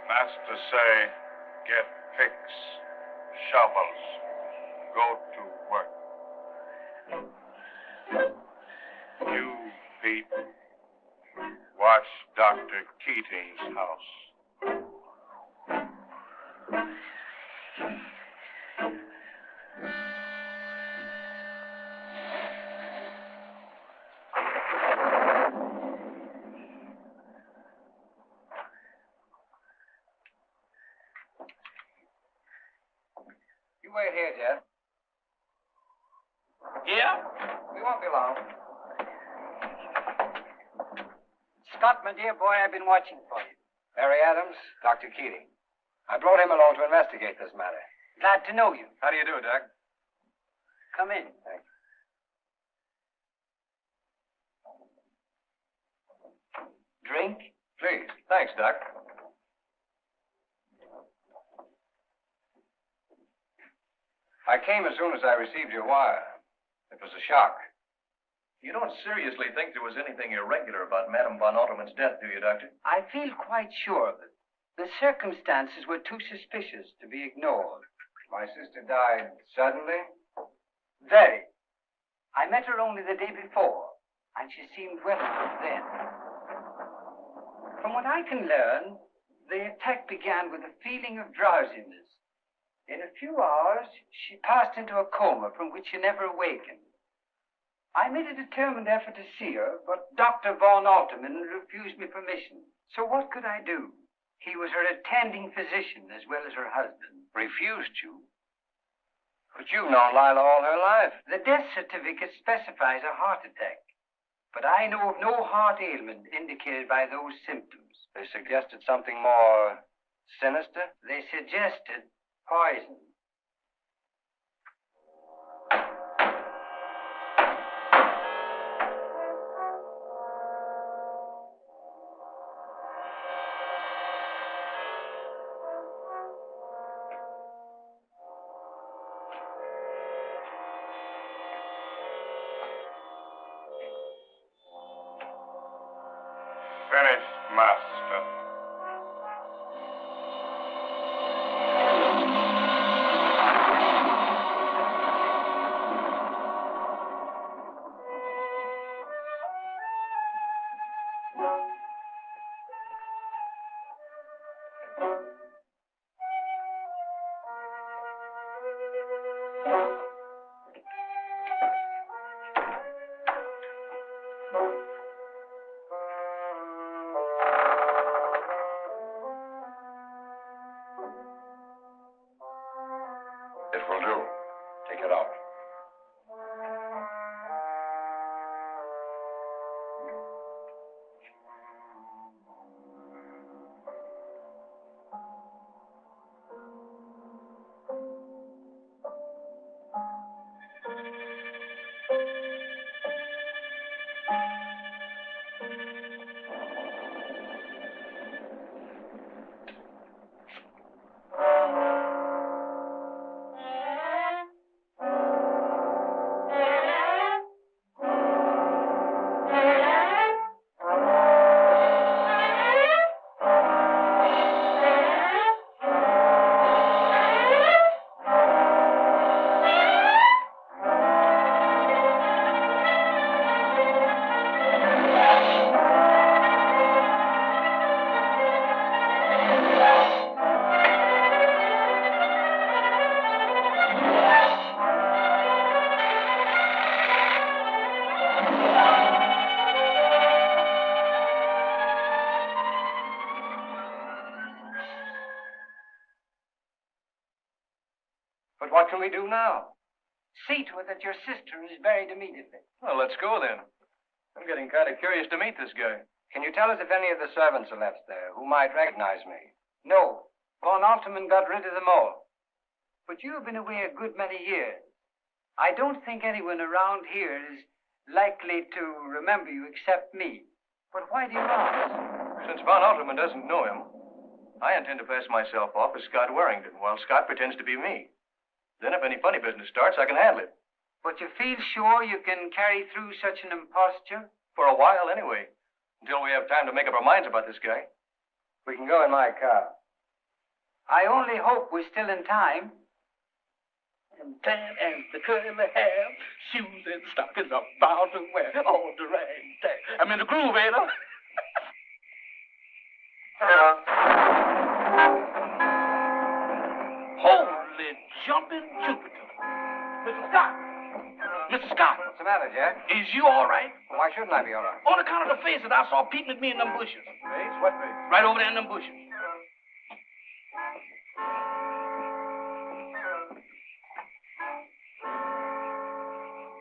Masters say, get picks, shovels, go to work. You, Pete, watch Dr. Keating's house. You wait here, Jeff. Yeah? We won't be long. Scott, my dear boy, I've been watching for you. Mary Adams, Dr. Keating. I brought him along to investigate this matter. Glad to know you. How do you do, Doc? Come in. Thanks. Drink? Please. Thanks, Doc. I came as soon as I received your wire. It was a shock. You don't seriously think there was anything irregular about Madame von Altermann's death, do you, Doctor? I feel quite sure of it. The circumstances were too suspicious to be ignored. My sister died suddenly? Very. I met her only the day before, and she seemed well enough then. From what I can learn, the attack began with a feeling of drowsiness. In a few hours, she passed into a coma from which she never awakened. I made a determined effort to see her, but Dr. von Altermann refused me permission. So what could I do? He was her attending physician as well as her husband. Refused you? But you've known Lila all her life. The death certificate specifies a heart attack, but I know of no heart ailment indicated by those symptoms. They suggested something more sinister? They suggested poison. Finished, Master. can we do now? See to it that your sister is buried immediately. Well, let's go then. I'm getting kind of curious to meet this guy. Can you tell us if any of the servants are left there who might recognize me? No, von Altermann got rid of them all. But you have been away a good many years. I don't think anyone around here is likely to remember you except me. But why do you ask? Since von Altermann doesn't know him, I intend to pass myself off as Scott Warrington, while Scott pretends to be me. Then if any funny business starts, I can handle it. But you feel sure you can carry through such an imposture? For a while, anyway. Until we have time to make up our minds about this guy. We can go in my car. I only hope we're still in time. And tan and the curly hair, shoes and stockings are bound to wear all the ragtag. I'm in the groove, Veda. Holy jumping Jupiter. Mr. Scott. Mr. Scott. What's the matter, Jack? Is you all right? Well, why shouldn't I be all right? On account of the face that I saw peeping at me in them bushes. Face? What face? Right over there in them bushes.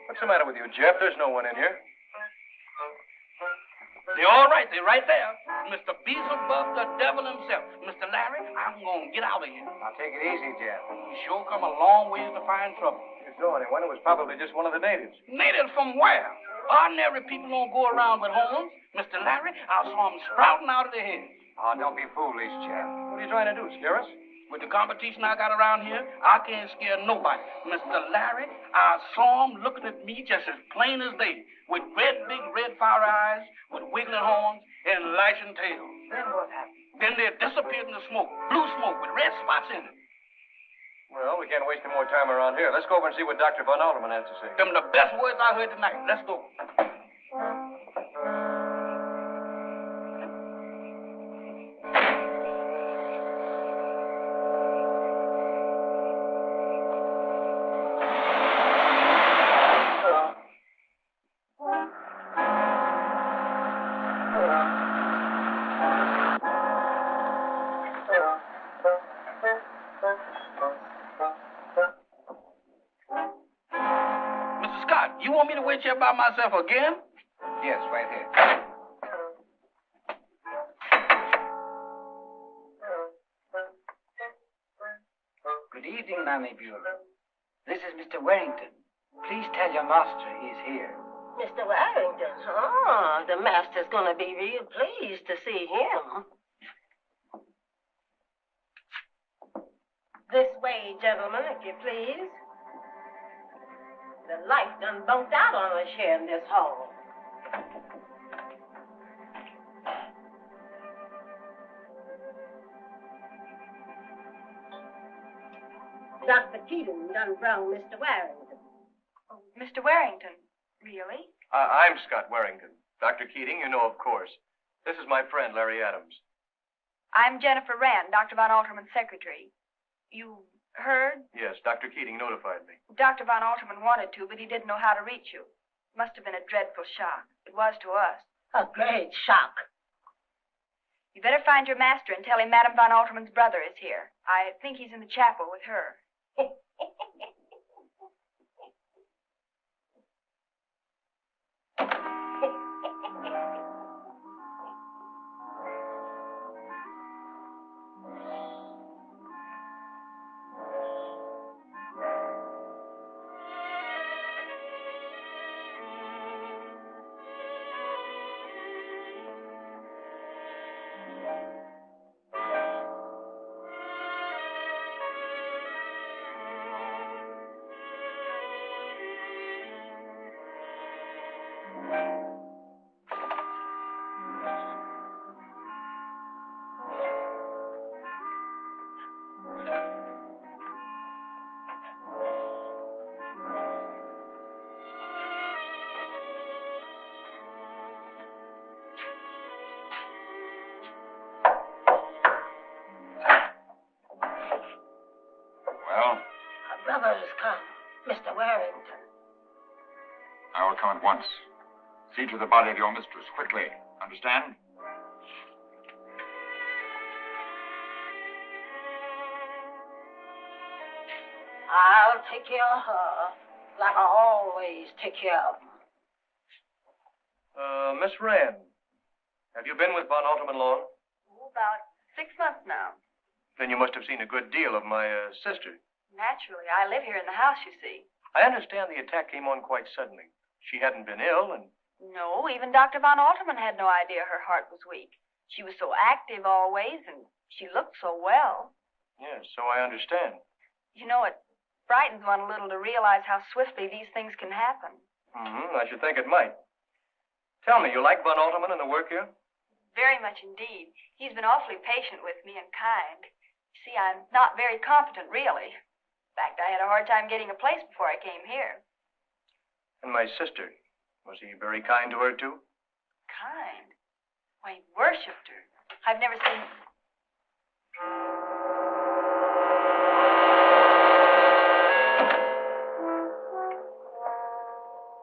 What's the matter with you, Jeff? There's no one in here. They're all right. They're right there. Mr. Beelzebub, the devil himself. Mr. Larry, I'm going to get out of here. Now, take it easy, Jeff. You sure come a long ways to find trouble. If you saw anyone, it was probably just one of the natives. Natives from where? Ordinary people don't go around with horns. Mr. Larry, I saw them sprouting out of their heads. Oh, don't be foolish, Jeff. What are you trying to do, scare us? With the competition I got around here, I can't scare nobody. Mr. Larry, I saw him looking at me just as plain as day, with big red fire eyes, with wiggling horns and lashing tails. Then what happened? Then they disappeared in the smoke, blue smoke with red spots in it. Well, we can't waste any more time around here. Let's go over and see what Dr. von Altermann has to say. Them the best words I heard tonight. Let's go. Here by myself again? Yes, right here. Good evening, Mammy Bueller. This is Mr. Warrington. Please tell your master he's here. Mr. Warrington, oh, the master's going to be real pleased to see him. This way, gentlemen, if you please. The light done bunked out on us here in this hall. Dr. Keating done brung Mr. Warrington. Oh, Mr. Warrington? Really? I'm Scott Warrington. Dr. Keating, you know, of course. This is my friend, Larry Adams. I'm Jennifer Rand, Dr. von Altermann's secretary. You heard? Yes, Dr. Keating notified me. Dr. von Altermann wanted to, but he didn't know how to reach you. Must have been a dreadful shock. It was to us. A great shock. You better find your master and tell him Madame von Altermann's brother is here. I think he's in the chapel with her. Brother has come, Mr. Warrington. I will come at once. See to the body of your mistress, quickly. Understand? I'll I'll take care of her. Like I always take care of them. Miss Rand, have you been with Von Altermann long? About 6 months now. Then you must have seen a good deal of my sister. Naturally, I live here in the house, you see. I understand the attack came on quite suddenly. She hadn't been ill, and... No, even Dr. Von Altermann had no idea her heart was weak. She was so active always, and she looked so well. Yes, so I understand. You know, it frightens one a little to realize how swiftly these things can happen. I should think it might. Tell me, you like Von Altermann and the work here? Very much indeed. He's been awfully patient with me and kind. You see, I'm not very competent, really. In fact, I had a hard time getting a place before I came here. And my sister, was he very kind to her, too? Kind? Why, he worshipped her. I've never seen...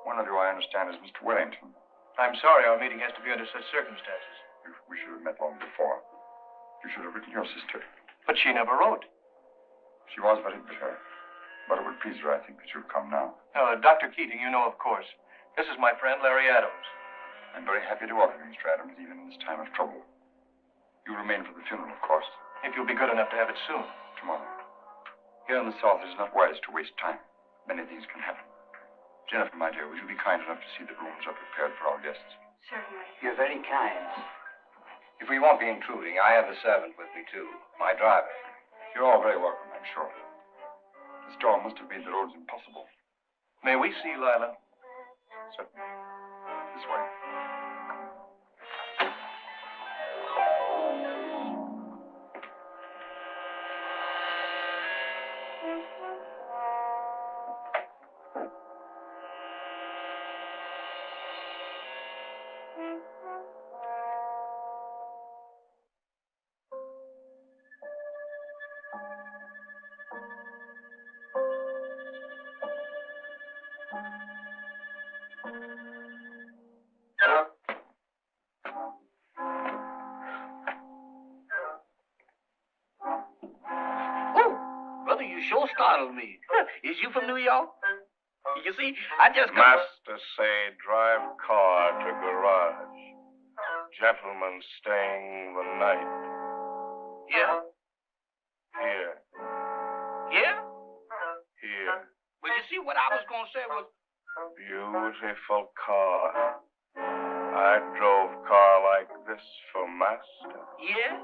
One of you, I understand, is Mr. Wellington. I'm sorry our meeting has to be under such circumstances. We should have met long before. You should have written your sister. But she never wrote. She was very bitter. But it would please her, I think, that you've come now. Dr. Keating, you know, of course. This is my friend, Larry Adams. I'm very happy to welcome you, Mr. Adams, even in this time of trouble. You remain for the funeral, of course. If you'll be good enough to have it soon. Tomorrow. Here in the South, it is not wise to waste time. Many things can happen. Jennifer, my dear, would you be kind enough to see that rooms are prepared for our guests? Certainly. You're very kind. If we won't be intruding, I have a servant with me, too. My driver. You're all very welcome, I'm sure. The storm must have made the roads impossible. May we see Lila? Certainly. This way. Brother, you sure startled me. Is you from New York? You see, I just come... Master say drive car to garage. Gentleman staying the night. Yeah? Here. Yeah? Here. Well, you see, what I was going to say was... Beautiful car. I drove car like this for Master Yeah?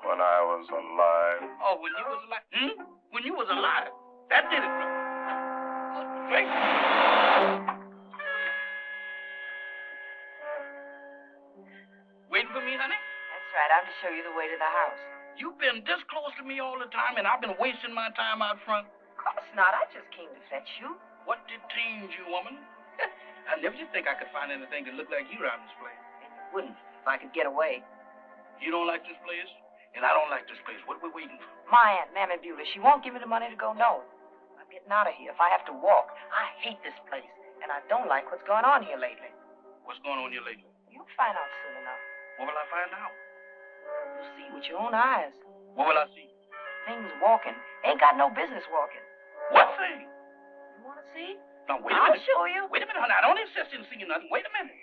when I was alive. Oh, when you was alive? When you was alive? That did it, brother. Good gracious. Waiting for me, honey? That's right. I'm to show you the way to the house. You've been this close to me all the time, and I've been wasting my time out front. Of course not. I just came to fetch you. What detains you, woman? I never did think I could find anything that looked like you around this place. And you wouldn't if I could get away. You don't like this place, and I don't like this place. What we waiting for? My Aunt, Mammy Beulah, she won't give me the money to go, no. I'm getting out of here if I have to walk. I hate this place, and I don't like what's going on here lately. What's going on here lately? You'll find out soon enough. What will I find out? You'll see with your own eyes. What will I see? Things walking. Ain't got no business walking. What thing? You want to see? Now, wait a I'll minute. show you. Wait a minute, honey. I don't insist in seeing nothing. Wait a minute.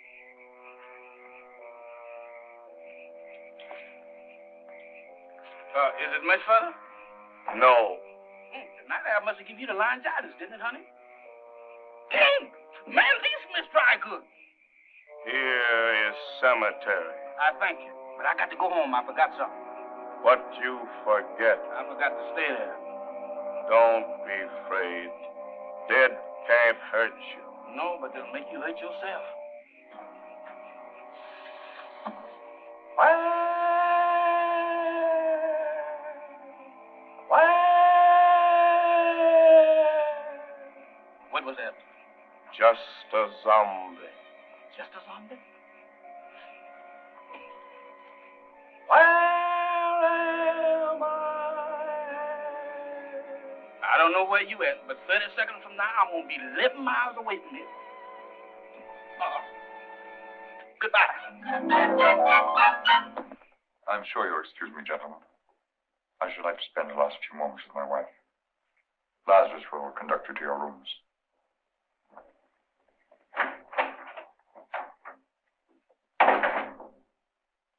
Is it much further? No. Tonight I must have given you the laryngitis, didn't it, honey? Dang! Man, these Miss Dry Good. Here is cemetery. I thank you, but I got to go home. I forgot something. What you forget. I forgot to stay there. Don't be afraid. Dead can't hurt you. No, but they'll make you hurt yourself. What was that? Just a zombie. Just a zombie? I don't know where you at, but 30 seconds from now, I'm going to be 11 miles away from here. Goodbye. I'm sure you'll excuse me, gentlemen. I should like to spend the last few moments with my wife. Lazarus will conduct you to your rooms.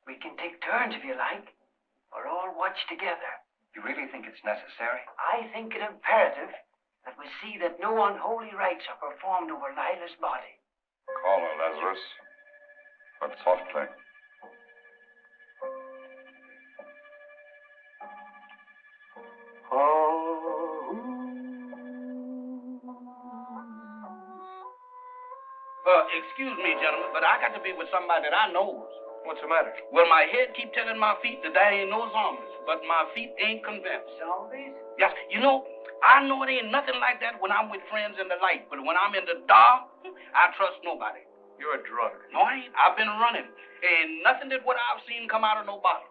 We can take turns if you like, or all watch together. You really think it's necessary? I think it imperative that we see that no unholy rites are performed over Lila's body. Call her, Lazarus, but softly. Excuse me, gentlemen, but I got to be with somebody that I knows. What's the matter? Well, my head keep telling my feet that there ain't no zombies, but my feet ain't convinced. Zombies? Yes, you know, I know it ain't nothing like that when I'm with friends in the light, but when I'm in the dark, I trust nobody. You're drunk. No, I ain't. I've been running. Ain't nothing that what I've seen come out of no bottle.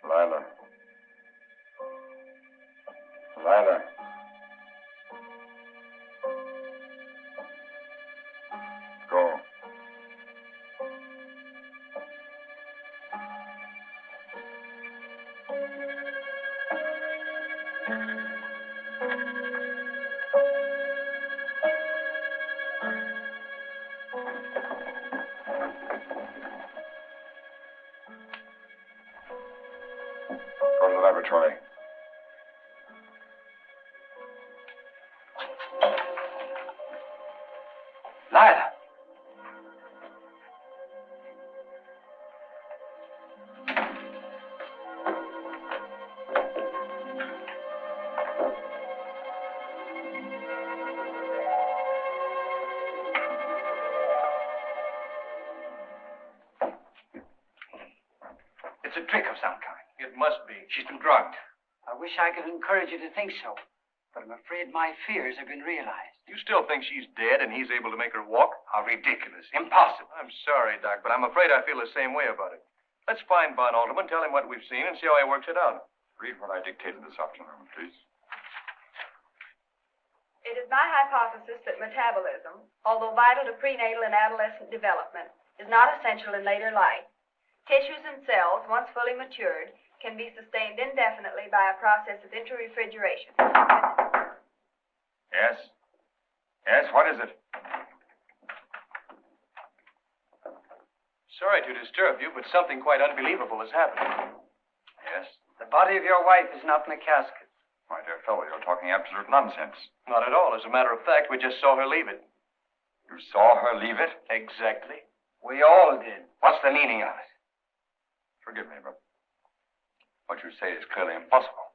Lila. Lila. Go. Go to the laboratory. Lila. It's a trick of some kind. It must be. She's been drugged. I wish I could encourage you to think so, but I'm afraid my fears have been realized. You still think she's dead and he's able to make her walk? How ridiculous. Impossible. I'm sorry, Doc, but I'm afraid I feel the same way about it. Let's find Von Altermann, tell him what we've seen, and see how he works it out. Read what I dictated this afternoon, please. It is my hypothesis that metabolism, although vital to prenatal and adolescent development, is not essential in later life. Tissues and cells, once fully matured, can be sustained indefinitely by a process of intra-refrigeration. Yes? Yes, what is it? Sorry to disturb you, but something quite unbelievable has happened. Yes? The body of your wife is not in a casket. My dear fellow, you're talking absolute nonsense. Not at all. As a matter of fact, we just saw her leave it. You saw her leave it? Exactly. We all did. What's the meaning of it? Forgive me, but what you say is clearly impossible.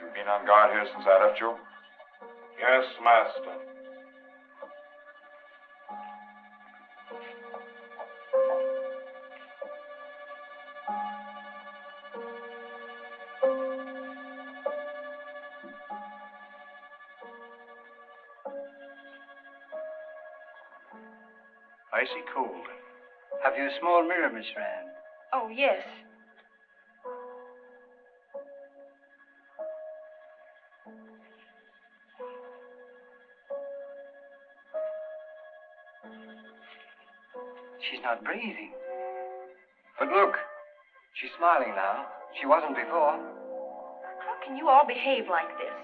You've been on guard here since I left you? Yes, Master. Icy cold. Have you a small mirror, Miss Rand? Oh, yes. She's not breathing. But look, she's smiling now. She wasn't before. How can you all behave like this?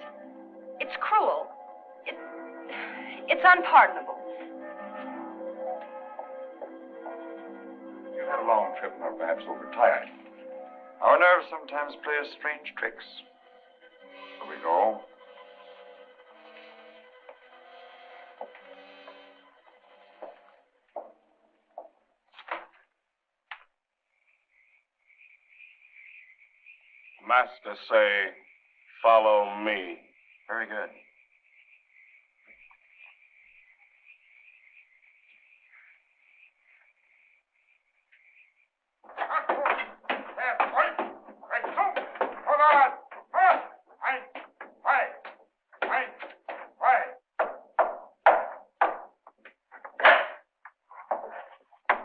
It's cruel. It's unpardonable. You've had a long trip and are perhaps overtired. Our nerves sometimes play us strange tricks. So we go. Master say, follow me. Very good.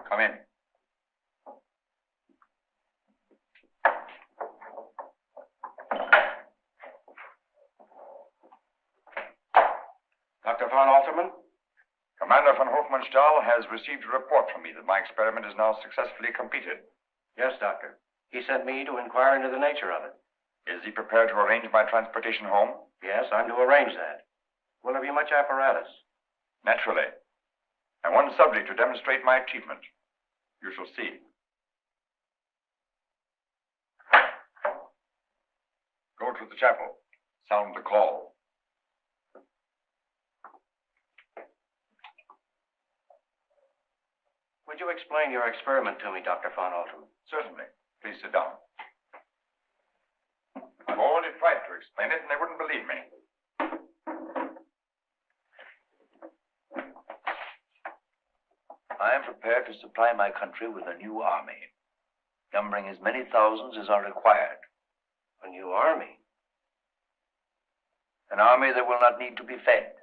Come in. Dr. von Altermann? Commander von Hofmannsthal has received a report from me that my experiment is now successfully completed. Yes, Doctor. He sent me to inquire into the nature of it. Is he prepared to arrange my transportation home? Yes, I'm to arrange that. Will there be much apparatus? Naturally. And one subject to demonstrate my achievement. You shall see. Go to the chapel. Sound the call. Would you explain your experiment to me, Dr. von Altermann? Certainly. Please sit down. I've already tried to explain it, and they wouldn't believe me. I am prepared to supply my country with a new army, numbering as many thousands as are required. A new army? An army that will not need to be fed,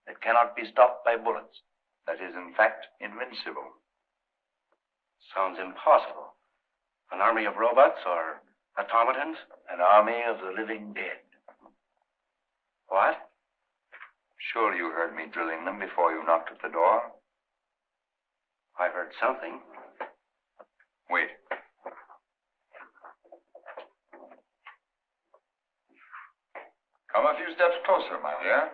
that cannot be stopped by bullets, that is, in fact, invincible. Sounds impossible. An army of robots or automatons? An army of the living dead. What? Surely you heard me drilling them before you knocked at the door. I heard something. Wait. Come a few steps closer, my dear.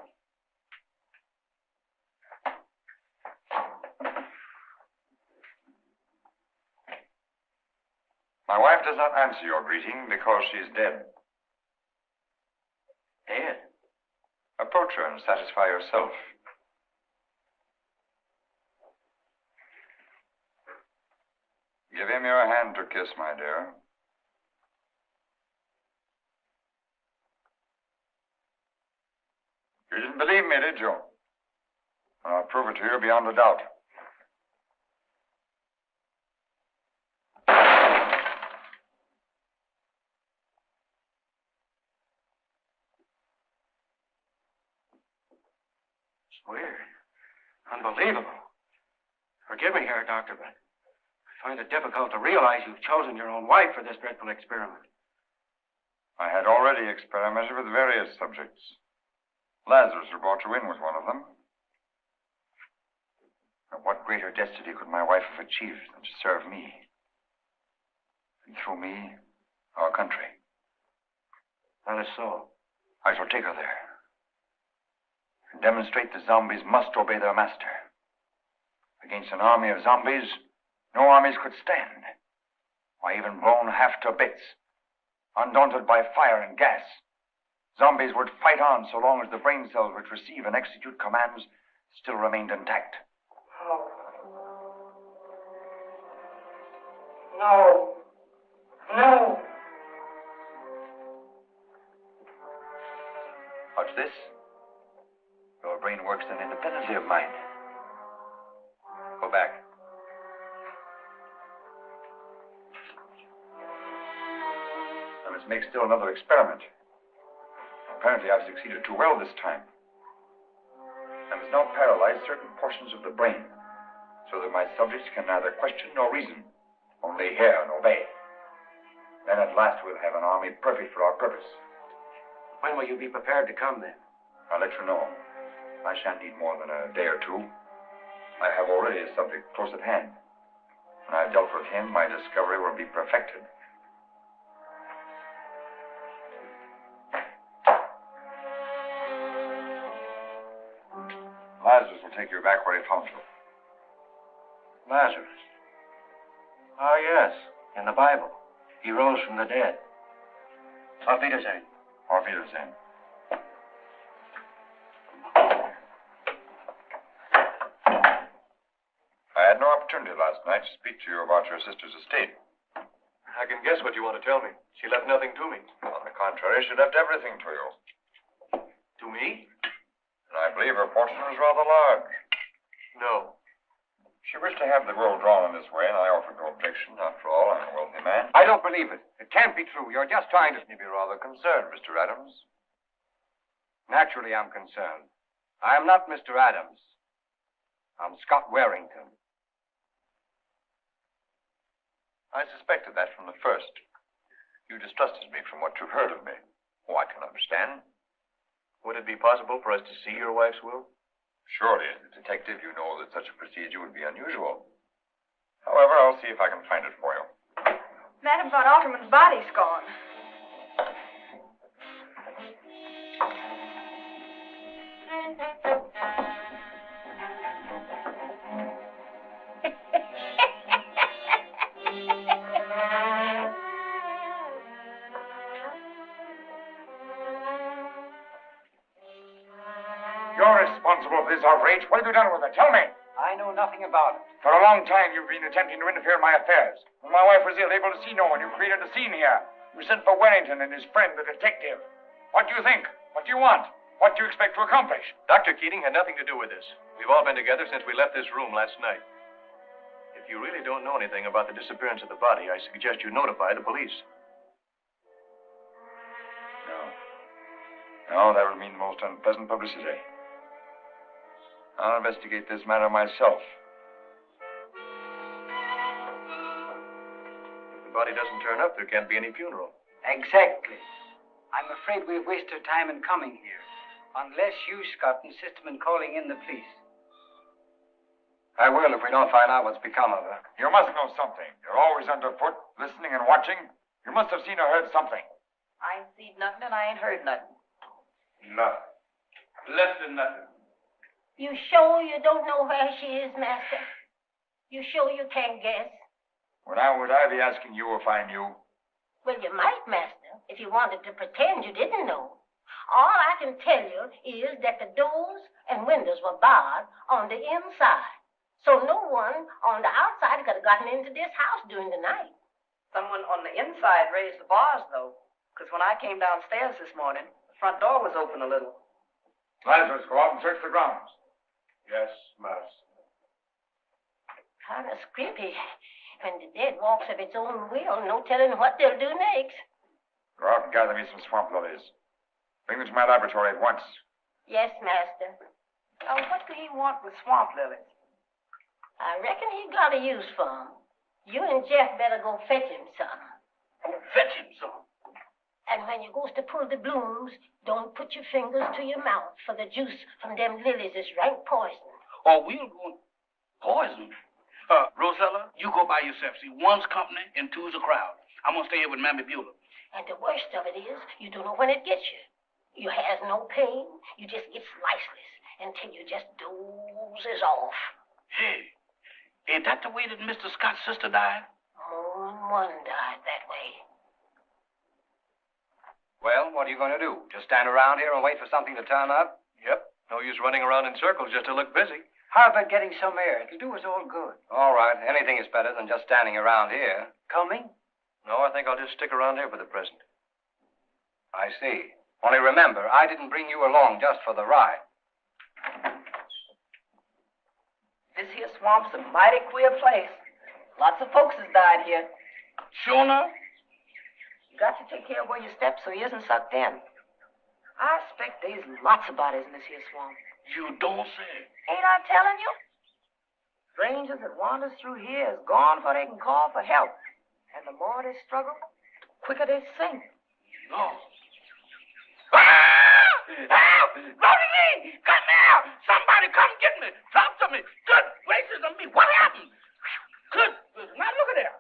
My wife does not answer your greeting because she is dead. Dead? Approach her and satisfy yourself. Give him your hand to kiss, my dear. You didn't believe me, did you? I'll prove it to you beyond a doubt. It's weird. Unbelievable. Forgive me here, Doctor, but I find it difficult to realize you've chosen your own wife for this dreadful experiment. I had already experimented with various subjects. Lazarus who brought you in was one of them. Now, what greater destiny could my wife have achieved than to serve me? And through me, our country. That is so. I shall take her there. And demonstrate the zombies must obey their master. Against an army of zombies, no armies could stand. Why, even blown half to bits, undaunted by fire and gas, zombies would fight on so long as the brain cells which receive and execute commands still remained intact. No. No. Watch this. Your brain works then independently of mine. Go back. I must make still another experiment. Apparently, I've succeeded too well this time. I must now paralyze certain portions of the brain so that my subjects can neither question nor reason, only hear and obey. Then at last we'll have an army perfect for our purpose. When will you be prepared to come, then? I'll let you know. I shan't need more than a day or two. I have already a subject close at hand. When I've dealt with him, my discovery will be perfected. Lazarus will take you back where he found you. Lazarus. Oh, yes. In the Bible. He rose from the dead. Auf Wiedersehen. Auf Wiedersehen. I had no opportunity last night to speak to you about your sister's estate. I can guess what you want to tell me. She left nothing to me. On the contrary, she left everything to you. To me? And I believe her fortune was rather large. No. She wished to have the will drawn in this way, and I offered no objection. After all, I'm a wealthy man. I don't believe it. It can't be true. You're just trying to... You'd be rather concerned, Mr. Adams. Naturally, I'm concerned. I am not Mr. Adams. I'm Scott Warrington. I suspected that from the first. You distrusted me from what you've heard of me. Oh, I can understand. Would it be possible for us to see your wife's will? Surely, as a detective, you know that such a procedure would be unusual. However, I'll see if I can find it for you. Madam von Altermann's body's gone. You're responsible for this outrage. What have you done with her? Tell me. I know nothing about it. For a long time, you've been attempting to interfere in my affairs. When my wife was ill, able to see no one, you created a scene here. You sent for Wellington and his friend, the detective. What do you think? What do you want? What do you expect to accomplish? Dr. Keating had nothing to do with this. We've all been together since we left this room last night. If you really don't know anything about the disappearance of the body, I suggest you notify the police. No, that would mean the most unpleasant publicity. I'll investigate this matter myself. If the body doesn't turn up, there can't be any funeral. Exactly. I'm afraid we've wasted time in coming here. Unless you, Scott, insist on calling in the police. I will if we don't find out what's become of her. You must know something. You're always underfoot, listening and watching. You must have seen or heard something. I ain't seen nothing and I ain't heard nothing. Nothing. Less than nothing. You sure you don't know where she is, Master? You sure you can't guess? Would I be asking you if I knew? Well, you might, Master, if you wanted to pretend you didn't know. All I can tell you is that the doors and windows were barred on the inside. So no one on the outside could have gotten into this house during the night. Someone on the inside raised the bars, though, because when I came downstairs this morning, the front door was open a little. Lazarus, go out and search the grounds. Yes, Master. Kind of creepy. When the dead walks of its own will, no telling what they'll do next. Go out and gather me some swamp lilies. Bring them to my laboratory at once. Yes, Master. Now, what do he want with swamp lilies? I reckon he got a use for 'em. You and Jeff better go fetch him some. Oh, fetch him some. And when you goes to pull the blooms, don't put your fingers to your mouth, for the juice from them lilies is rank poison. Or we'll go poison. Rosella, you go by yourself. See, one's company and two's a crowd. I'm going to stay here with Mammy Beulah. And the worst of it is, you don't know when it gets you. You has no pain. You just get sliceless until you just dozes off. Hey, ain't that the way that Mr. Scott's sister died? More than one died that way. Well, what are you going to do? Just stand around here and wait for something to turn up? Yep. No use running around in circles just to look busy. How about getting some air? It'll do us all good. All right. Anything is better than just standing around here. Coming? No, I think I'll just stick around here for the present. I see. Only remember, I didn't bring you along just for the ride. This here swamp's a mighty queer place. Lots of folks has died here. Sure enough? You got to take care of where you step so he isn't sucked in. I expect there's lots of bodies in this here swamp. You don't say. Ain't I telling you? Strangers that wanders through here is gone before they can call for help. And the more they struggle, the quicker they sink. No. Ah! Help! Rosalie! Come here! Somebody come get me! Talk to me! Good gracious of me! What happened? Good. Now look at there.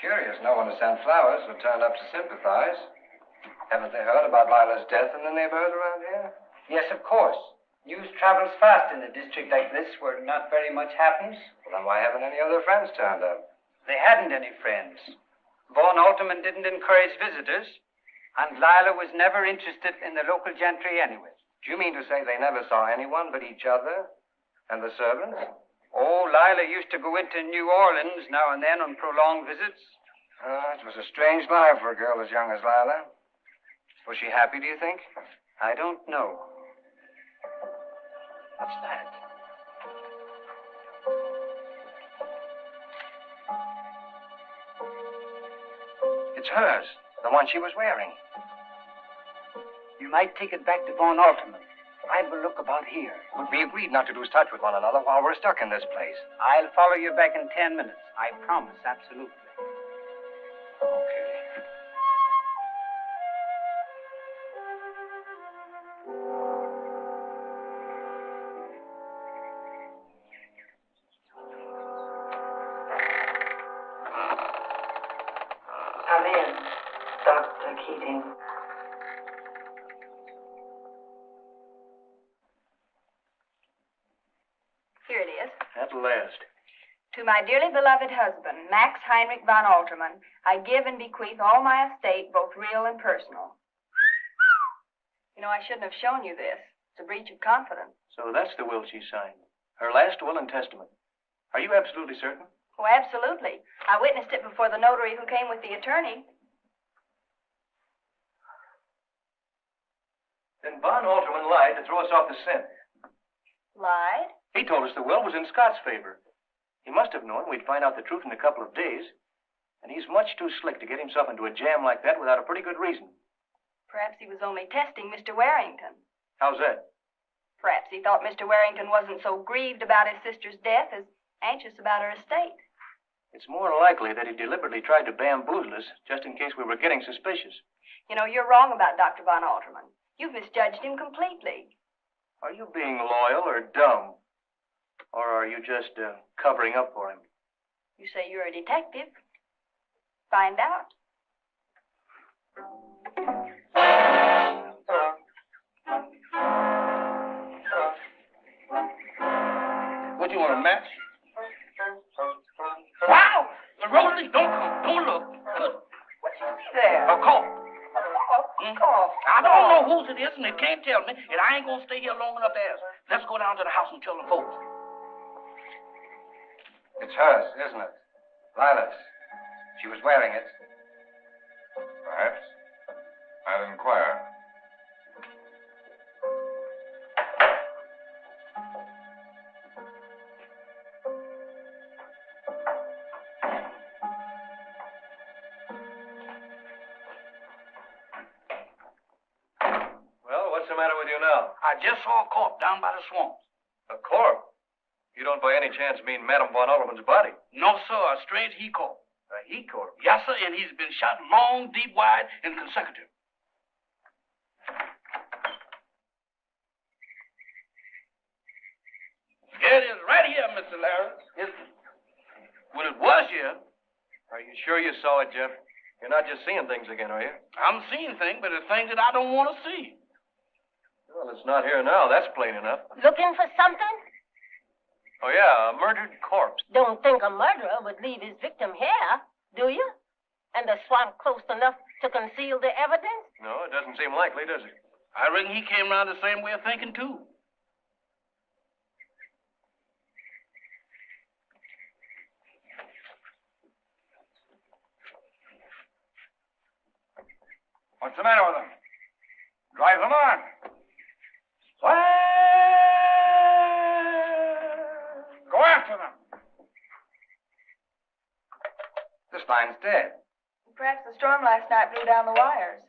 Curious, no one to send flowers who turned up to sympathize. Haven't they heard about Lila's death in the neighborhood around here? Yes, of course. News travels fast in a district like this where not very much happens. Well, then why haven't any other friends turned up? They hadn't any friends. Von Altermann didn't encourage visitors, and Lila was never interested in the local gentry anyway. Do you mean to say they never saw anyone but each other and the servants? Oh, Lila used to go into New Orleans now and then on prolonged visits. It was a strange life for a girl as young as Lila. Was she happy, do you think? I don't know. What's that? It's hers, the one she was wearing. You might take it back to Von Altermann. I will look about here. But we agreed not to lose touch with one another while we're stuck in this place. I'll follow you back in 10 minutes. I promise, absolutely. Okay. Julius. At last. To my dearly beloved husband, Max Heinrich von Altermann, I give and bequeath all my estate, both real and personal. You know, I shouldn't have shown you this. It's a breach of confidence. So that's the will she signed. Her last will and testament. Are you absolutely certain? Oh, absolutely. I witnessed it before the notary who came with the attorney. Then Von Altermann lied to throw us off the scent. Lied? He told us the will was in Scott's favor. He must have known we'd find out the truth in a couple of days. And he's much too slick to get himself into a jam like that without a pretty good reason. Perhaps he was only testing Mr. Warrington. How's that? Perhaps he thought Mr. Warrington wasn't so grieved about his sister's death as anxious about her estate. It's more likely that he deliberately tried to bamboozle us just in case we were getting suspicious. You know, you're wrong about Dr. Von Altermann. You've misjudged him completely. Are you being loyal or dumb? Or are you just covering up for him? You say you're a detective. Find out. What, you want a match? Wow! Rosalie, don't come. Don't look. Good. What you see there? A call. Call. I don't know whose it is, and they can't tell me, and I ain't gonna stay here long enough to ask. Let's go down to the house and tell the folks. It's hers, isn't it? Lila's. She was wearing it. Perhaps. I'll inquire. Well, what's the matter with you now? I just saw a corpse down by the swamps. A corpse? You don't by any chance mean Madame von Altermann's body? No, sir, a strange he-corpse. A he-corpse? Yes, sir, and he's been shot long, deep, wide, and consecutive. Here it is, right here, Mr. Larry. Well, it was here. Are you sure you saw it, Jeff? You're not just seeing things again, are you? I'm seeing things, but it's things that I don't want to see. Well, it's not here now. That's plain enough. Looking for something? Oh, yeah, a murdered corpse. Don't think a murderer would leave his victim here, do you? And the swamp close enough to conceal the evidence? No, it doesn't seem likely, does it? I reckon he came around the same way of thinking, too. What's the matter with them? Drive them on. Go after them. This line's dead. Perhaps the storm last night blew down the wires.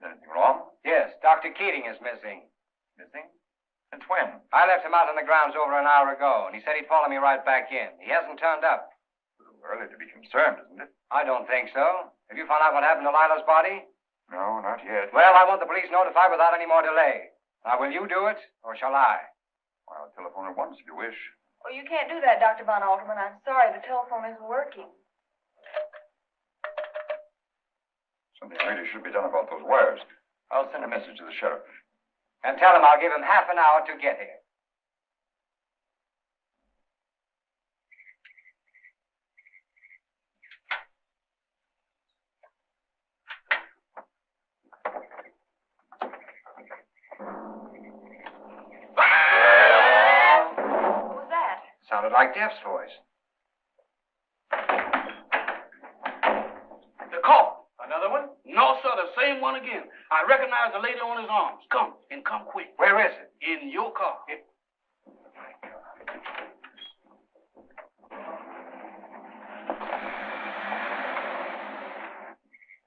Anything wrong? Yes, Dr. Keating is missing. Missing? Since when? I left him out on the grounds over an hour ago, and he said he'd follow me right back in. He hasn't turned up. Early to be concerned, isn't it? I don't think so. Have you found out what happened to Lila's body? No, not yet. Well, I want the police notified without any more delay. Now, will you do it, or shall I? I'll telephone at once if you wish. Oh, you can't do that, Dr. Von Altermann. I'm sorry. The telephone isn't working. Something really should be done about those wires. I'll send a message to the sheriff. And tell him I'll give him half an hour to get here. Sounded like Def's voice. The call. Another one? No, sir, the same one again. I recognize the lady on his arms. Come, and come quick. Where is it? In your car.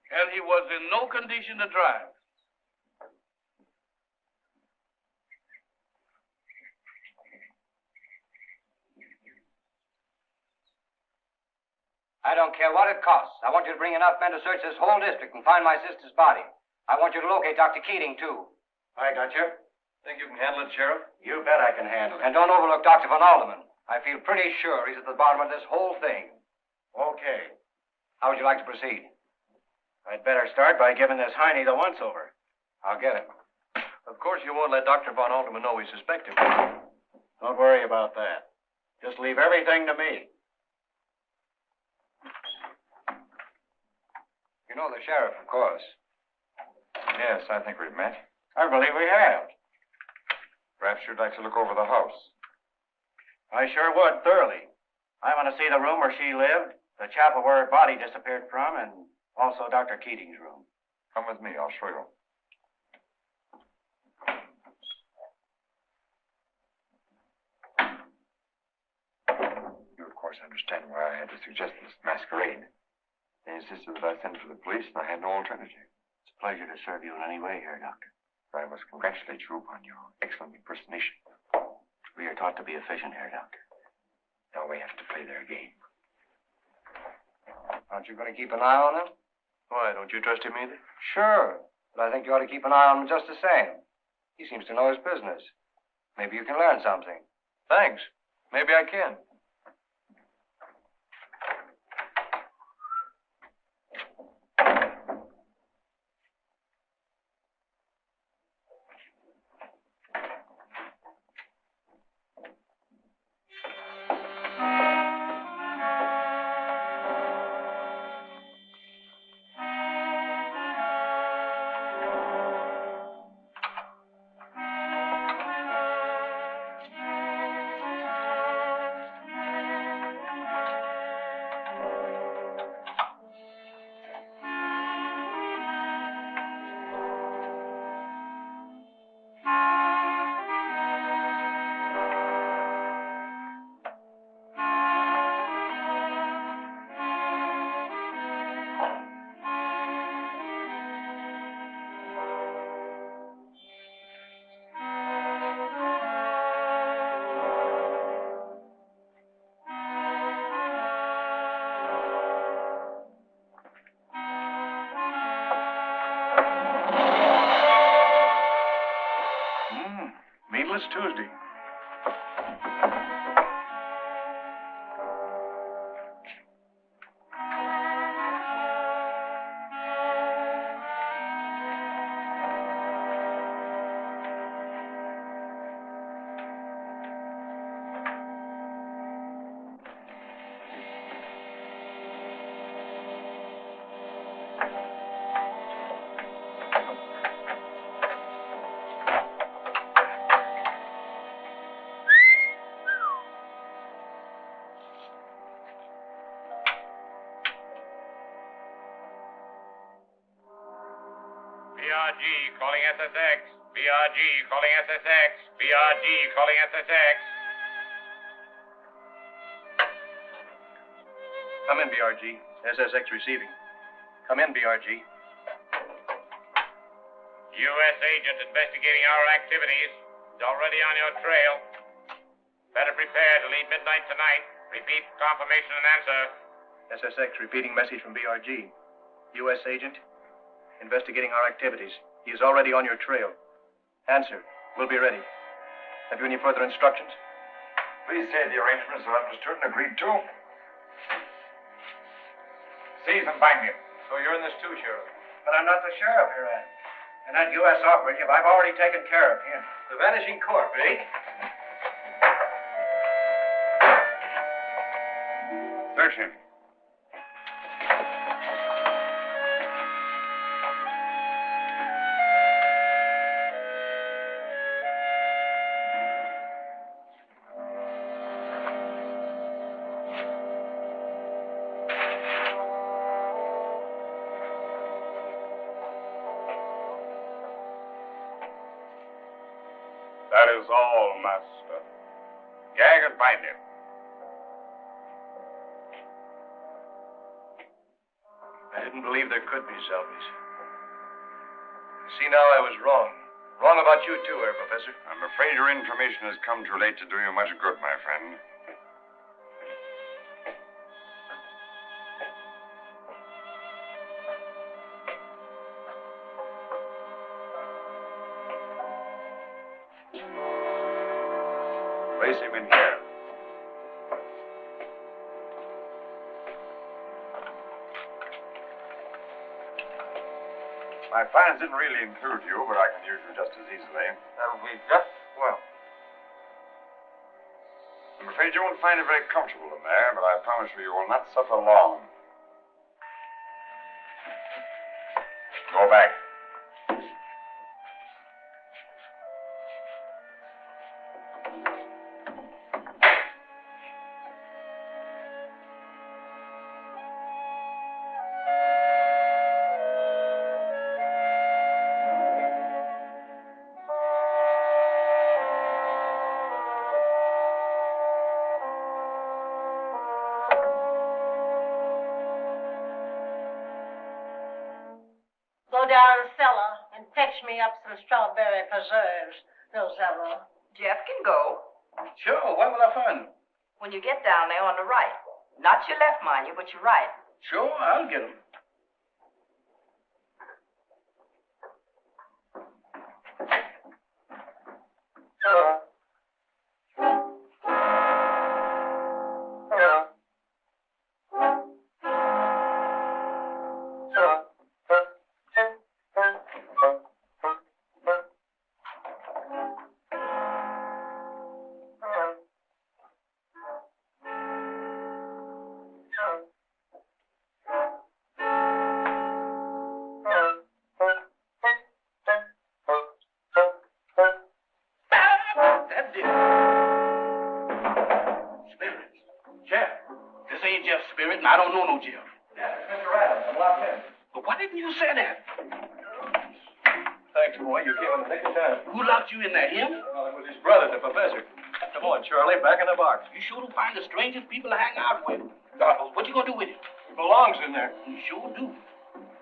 And he was in no condition to drive. I don't care what it costs. I want you to bring enough men to search this whole district and find my sister's body. I want you to locate Dr. Keating, too. I got you. Think you can handle it, Sheriff? You bet I can handle it. And don't overlook Dr. Von Altermann. I feel pretty sure he's at the bottom of this whole thing. Okay. How would you like to proceed? I'd better start by giving this Heine the once-over. I'll get him. Of course, you won't let Dr. von Altermann know we suspect him. Don't worry about that. Just leave everything to me. You know the sheriff, of course. Yes, I think we've met. I believe we have. Perhaps you'd like to look over the house. I sure would, thoroughly. I want to see the room where she lived, the chapel where her body disappeared from, and also Dr. Keating's room. Come with me, I'll show you. You, of course, understand why I had to suggest this masquerade. They insisted that I send for the police, and I had no alternative. It's a pleasure to serve you in any way here, Doctor. I must congratulate you upon your excellent impersonation. We are taught to be efficient here, Doctor. Now we have to play their game. Aren't you going to keep an eye on him? Why, don't you trust him either? Sure, but I think you ought to keep an eye on him just the same. He seems to know his business. Maybe you can learn something. Thanks. Maybe I can. Meatless Tuesday. BRG calling SSX. BRG calling SSX. BRG calling SSX. Come in, BRG. SSX receiving. Come in, BRG. U.S. agent investigating our activities is already on your trail. Better prepare to leave midnight tonight. Repeat confirmation and answer. SSX repeating message from BRG. U.S. agent investigating our activities. He is already on your trail. Answer. We'll be ready. Have you any further instructions? Please say the arrangements are understood and agreed to. Seize and bind him. So you're in this too, Sheriff? But I'm not the sheriff here, Ed. And that U.S. operative, I've already taken care of him. The vanishing corp, eh? Search him. That is all, Master. Gag and bind him. I didn't believe there could be zombies. See, now I was wrong. Wrong about you, too, Herr Professor. I'm afraid your information has come too late to do you much good, my friend. Place him in here. My plans didn't really include you, but I can use you just as easily. That would be just well. I'm afraid you won't find it very comfortable in there, but I promise you will not suffer long. Go back. Go down cellar and fetch me up some strawberry preserves, Rosella. Jeff can go. Sure, where will I find them? When you get down there on the right. Not your left, mind you, but your right. Sure, I'll get them. I don't know no Jeff. Yeah, it's Mr. Adams. I'm locked in. But why didn't you say that? Thanks, boy. You came in the nick of time. Who locked you in there, him? Well, it was his brother, the professor. Come on, Charlie. Back in the box. You sure do find the strangest people to hang out with. What you gonna do with him? It belongs in there. You sure do.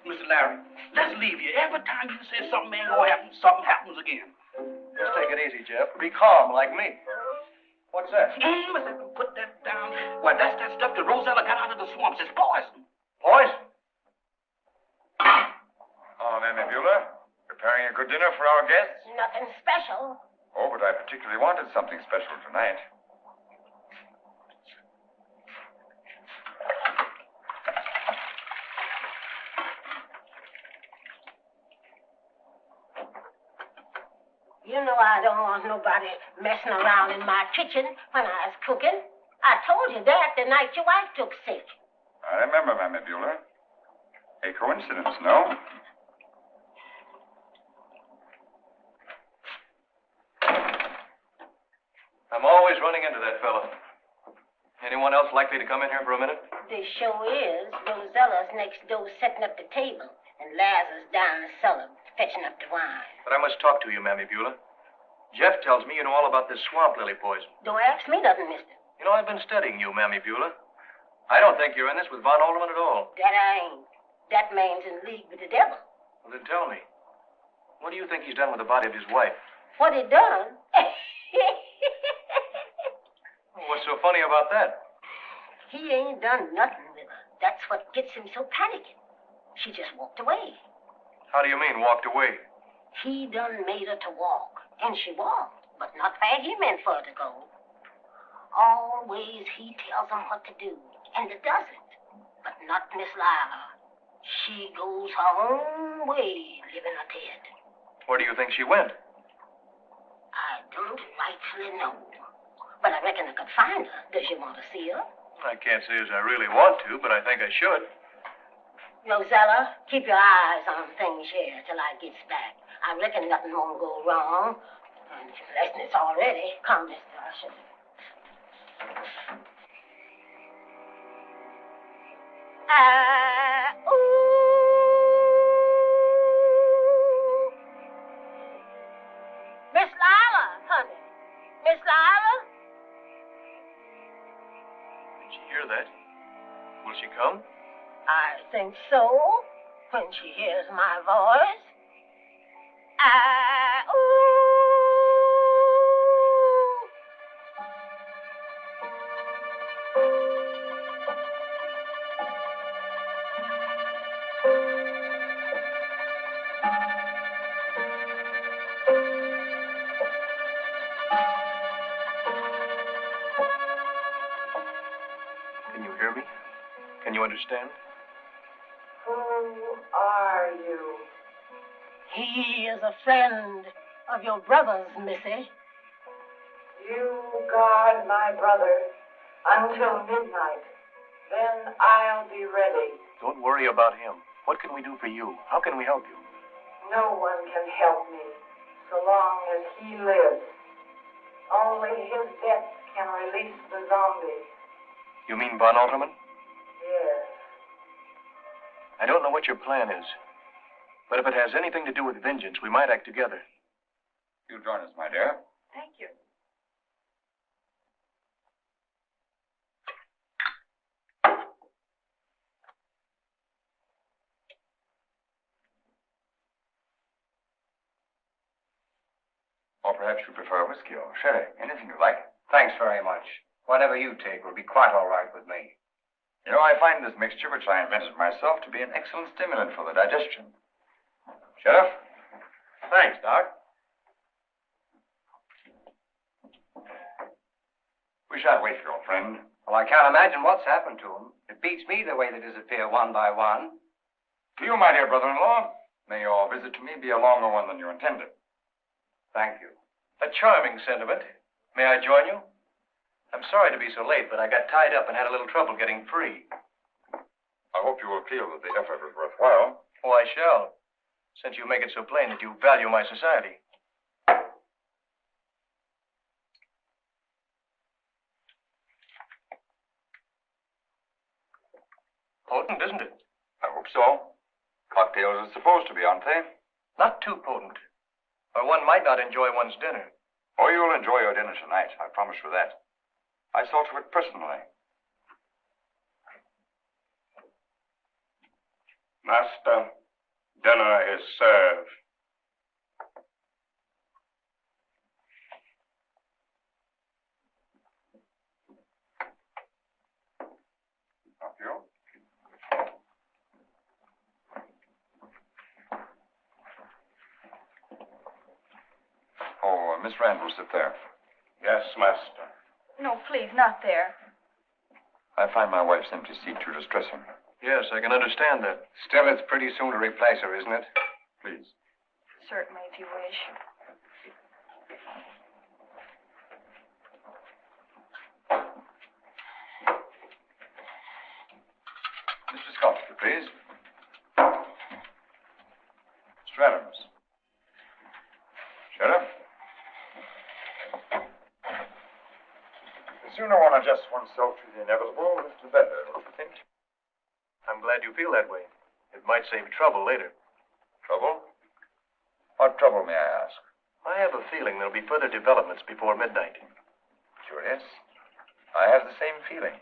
Mr. Larry, let's leave you. Every time you say something ain't gonna happen, something happens again. Just take it easy, Jeff. Be calm, like me. What's that? Put that down. Why, that's that stuff that Rosella got out of the swamps. It's poison. Poison? Oh, Mammy Beulah, preparing a good dinner for our guests? Nothing special. Oh, but I particularly wanted something special tonight. You know I don't want nobody messing around in my kitchen when I was cooking. I told you that the night your wife took sick. I remember, Mammy Beulah. A coincidence, no? I'm always running into that fella. Anyone else likely to come in here for a minute? The show is Rosella's next door setting up the table, and Lazarus down the cellar fetching up the wine. But I must talk to you, Mammy Beulah. Jeff tells me you know all about this swamp lily poison. Don't ask me nothing, mister. You know, I've been studying you, Mammy Beulah. I don't think you're in this with Von Altermann at all. That I ain't. That man's in league with the devil. Well, then tell me. What do you think he's done with the body of his wife? What he done? What's so funny about that? He ain't done nothing with her. That's what gets him so panicking. She just walked away. How do you mean, walked away? He done made her to walk, and she walked, but not where he meant for her to go. Always he tells them what to do, and it doesn't. But not Miss Lila. She goes her own way, living her dead. Where do you think she went? I don't rightfully know. But I reckon I could find her. Does you want to see her? I can't say as I really want to, but I think I should. Rosella, keep your eyes on things here till I gets back. I reckon nothing won't go wrong. Unless it's already. Come, Mr. Usher. Miss Lila, honey. Miss Lila? Did she hear that? Will she come? I think so, when she hears my voice. Can you hear me? Can you understand? Who are you? He is a friend of your brother's, Missy. You guard my brother until midnight. Then I'll be ready. Don't worry about him. What can we do for you? How can we help you? No one can help me so long as he lives. Only his death can release the zombie. You mean von Altermann? Yes. I don't know what your plan is, but if it has anything to do with vengeance, we might act together. You join us, my dear. Thank you. Or perhaps you prefer whiskey or sherry. Anything you like. Thanks very much. Whatever you take will be quite all right with me. You know, I find this mixture, which I invented myself, to be an excellent stimulant for the digestion. Sheriff? Thanks, Doc. We shan't wait for your friend. Well, I can't imagine what's happened to him. It beats me the way they disappear one by one. To you, my dear brother-in-law, may your visit to me be a longer one than you intended. Thank you. A charming sentiment. May I join you? I'm sorry to be so late, but I got tied up and had a little trouble getting free. I hope you will feel that the effort was worthwhile. Oh, I shall, since you make it so plain that you value my society. Potent, isn't it? I hope so. Cocktails are supposed to be, aren't they? Not too potent, or one might not enjoy one's dinner. Oh, you'll enjoy your dinner tonight, I promise you that. I saw to it personally. Master, dinner is served. Thank you. Oh, Miss Rand will sit there. Yes, master. No, please, not there. I find my wife's empty seat too distressing. Yes, I can understand that. Still, it's pretty soon to replace her, isn't it? Please. Certainly, if you wish. Mr. Scott, if you please. Mr. Adams. Sheriff? The sooner one adjusts oneself to the inevitable, the better, don't you think? I'm glad you feel that way. It might save trouble later. Trouble? What trouble, may I ask? I have a feeling there'll be further developments before midnight. Curious. I have the same feeling.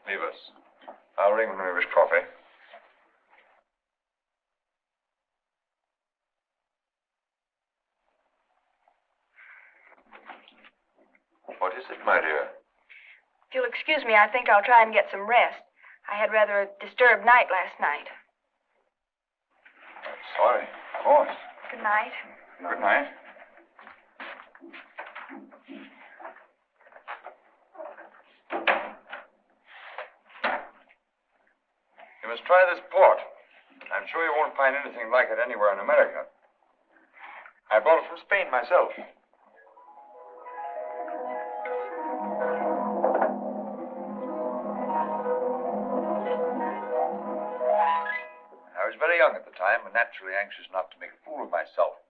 Leave us. I'll ring when we wish coffee. What is it, my dear? If you'll excuse me, I think I'll try and get some rest. I had rather a disturbed night last night. I'm sorry. Of course. Good night. Good night. You must try this port. I'm sure you won't find anything like it anywhere in America. I brought it from Spain myself. I was very young at the time and naturally anxious not to make a fool of myself.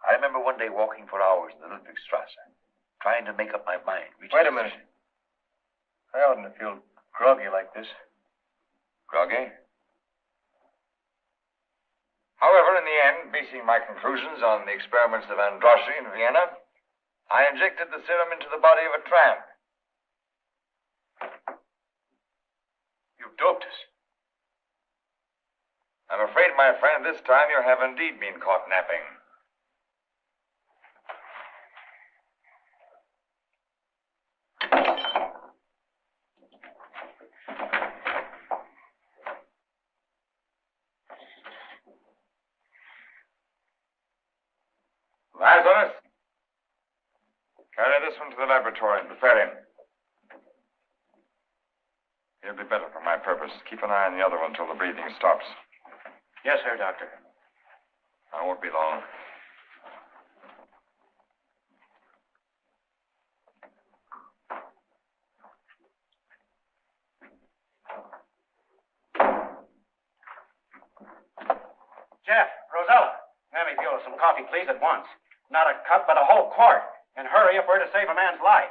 I remember one day walking for hours in the Ludwigstrasse, trying to make up my mind. Wait a minute. I oughtn't to feel groggy like this. Groggy? However, in the end, basing my conclusions on the experiments of Androssi in Vienna, I injected the serum into the body of a tramp. You've doped us. I'm afraid, my friend, this time you have indeed been caught napping. Lazarus, carry this one to the laboratory and prepare him. He'll be better for my purpose. Keep an eye on the other one until the breathing stops. Yes, sir, Doctor. I won't be long. Jeff, Rosella, hand me Beulah some coffee, please, at once. Not a cup, but a whole quart. And hurry if we're to save a man's life.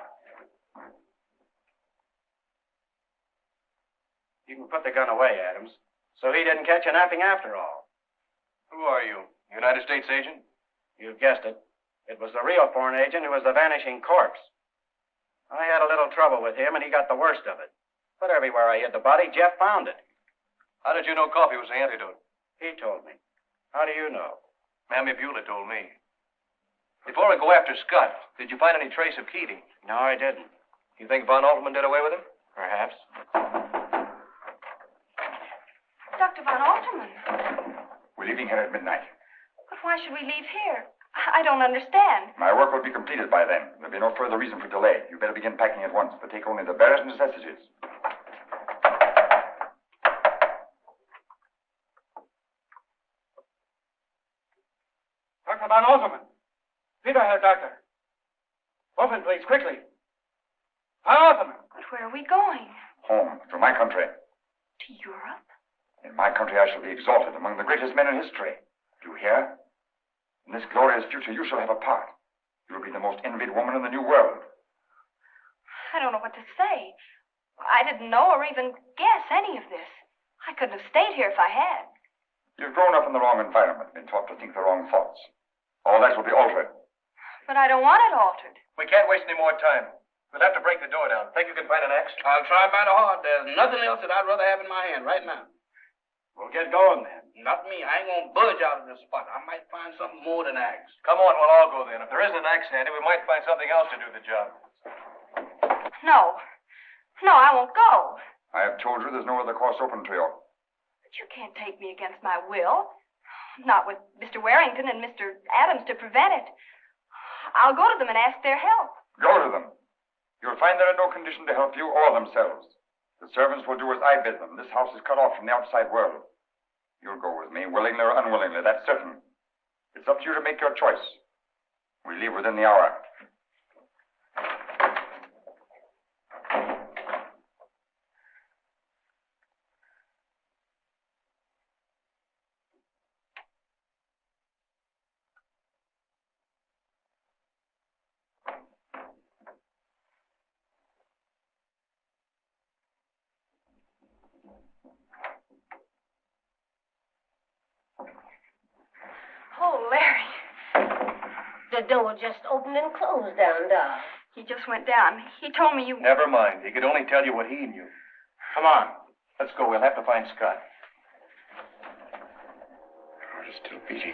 You can put the gun away, Adams. So he didn't catch you napping after all. Who are you? United States agent? You've guessed it. It was the real foreign agent who was the vanishing corpse. I had a little trouble with him, and he got the worst of it. But everywhere I hid the body, Jeff found it. How did you know coffee was the antidote? He told me. How do you know? Mammy Beulah told me. Before I go after Scott, did you find any trace of Keating? No, I didn't. You think Von Altermann did away with him? Perhaps. Dr. Von Altermann. We're leaving here at midnight. But why should we leave here? I don't understand. My work will be completed by then. There'll be no further reason for delay. You better begin packing at once, but take only the barest necessities. Dr. Von Altermann. Veda here, Doctor. Open, please, quickly. Von Altermann. But where are we going? Home, to my country. To Europe? In my country, I shall be exalted among the greatest men in history. Do you hear? In this glorious future, you shall have a part. You will be the most envied woman in the new world. I don't know what to say. I didn't know or even guess any of this. I couldn't have stayed here if I had. You've grown up in the wrong environment, been taught to think the wrong thoughts. All that will be altered. But I don't want it altered. We can't waste any more time. We'll have to break the door down. Think you can find an axe? I'll try mighty hard. There's nothing else that I'd rather have in my hand right now. We'll get going then. Not me. I ain't gonna budge out of this spot. I might find something more than axe. Come on, we'll all go then. If there isn't an axe handy, we might find something else to do the job. No. No, I won't go. I have told you there's no other course open to you. But you can't take me against my will. Not with Mr. Warrington and Mr. Adams to prevent it. I'll go to them and ask their help. Go to them. You'll find they're in no condition to help you or themselves. The servants will do as I bid them. This house is cut off from the outside world. You'll go with me, willingly or unwillingly, that's certain. It's up to you to make your choice. We leave within the hour. Oh, Larry. The door just opened and closed down, Doc. He just went down. He told me you... Never mind. He could only tell you what he knew. Come on. Let's go. We'll have to find Scott. Heart is still beating.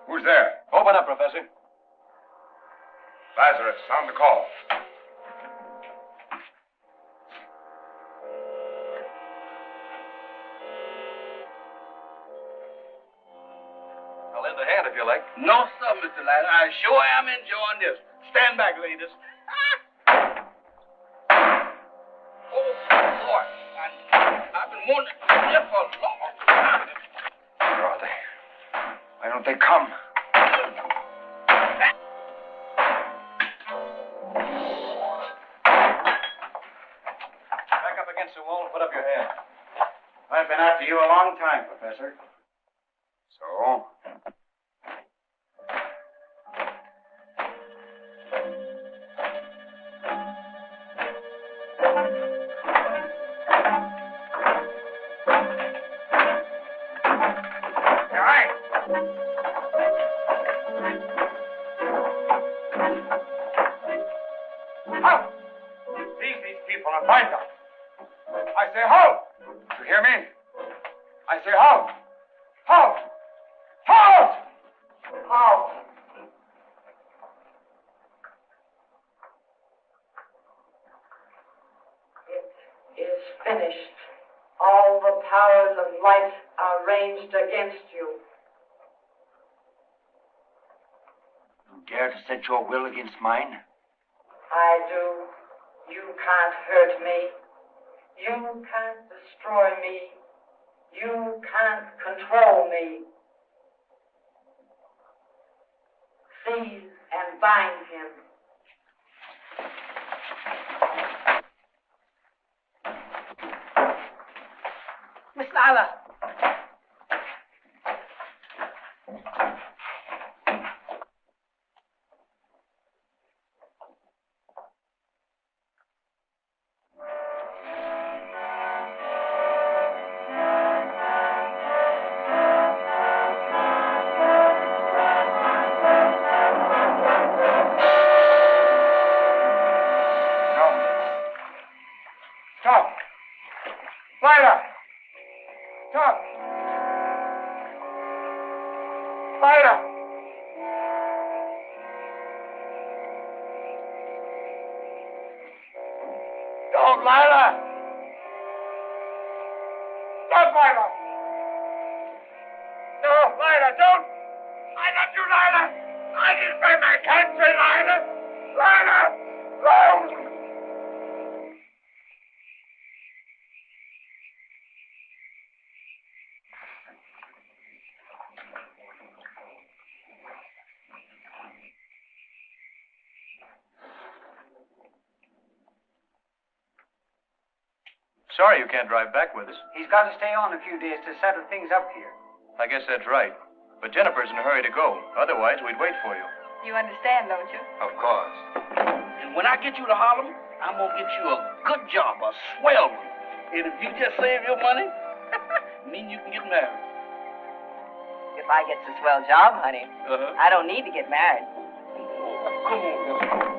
Who's there? Open up, Professor. Lazarus, sound the call. I'll lend a hand if you like. No, sir, Mr. Ladd. I sure am enjoying this. Stand back, ladies. Oh, Lord. I've been wanting to come here for a long time. Where are they? Why don't they come? Back up against the wall and put up your hand. I've been after you a long time, Professor. So? Find them. I say, halt! You hear me? I say, halt! Halt! Halt! Halt! It is finished. All the powers of light are ranged against you. You dare to set your will against mine? I do. You can't hurt me. You can't destroy me. You can't control me. Seize and bind him. Miss Lila! Stop! Lila! Stop! Lila! Don't, Lila! Stop, Lila! No, Lila, don't! I love you, Lila! I defend my country, Lila! Lila! Lila! Sorry you can't drive back with us. He's got to stay on a few days to settle things up here. I guess that's right. But Jennifer's in a hurry to go. Otherwise, we'd wait for you. You understand, don't you? Of course. And when I get you to Harlem, I'm going to get you a good job, a swell one. And if you just save your money, mean you can get married. If I get a swell job, honey, I don't need to get married. Oh, come on.